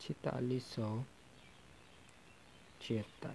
4676۔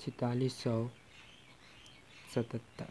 4677۔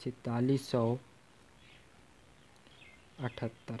4678،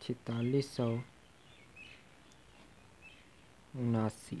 4679۔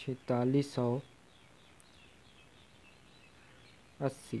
4680۔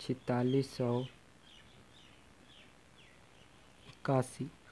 4681۔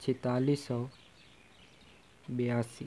4682۔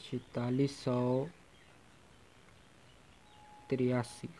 4683۔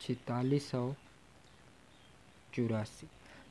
4684۔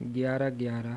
11